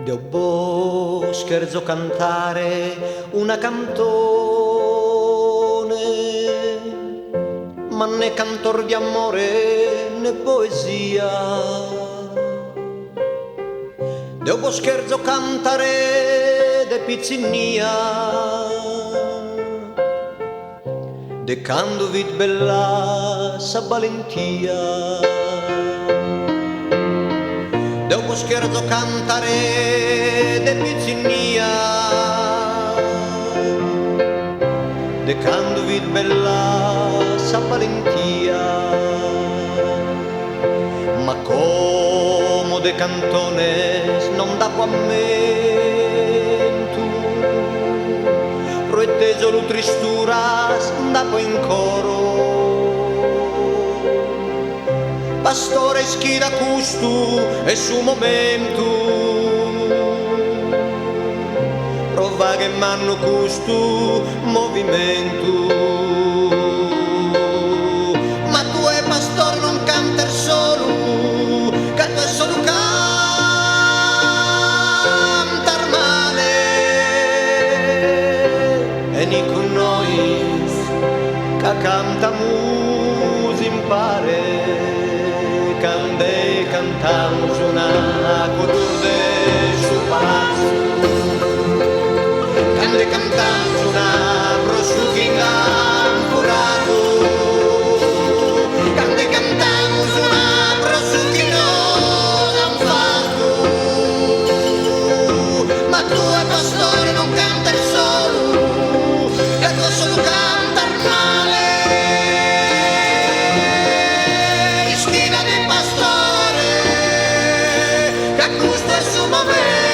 Devo scherzo cantare una cantone, ma né cantor di amore né poesia. Devo scherzo cantare de pizzinnia, de cando vid bella sa valentia. Devo scherzo cantare de pizzinnia, de cando vid bella sa valentia. Ma como de cantones non da commento, proetteso lu tristuras da in coro. Pastore schida custu e su momento, prova che m'hanno custu movimento. Ma tu è pastore non canter solo, che tu è solo cantar male. E ni con noi che cantamus impare. Cande cantamos una color de su palazzo, cande cantamos una prosciughina ancurato, cande cantamos una prosciughina anfato. Ma tu è pastore non canta il solo, che tu solo cantar male. Questo è il suo momento.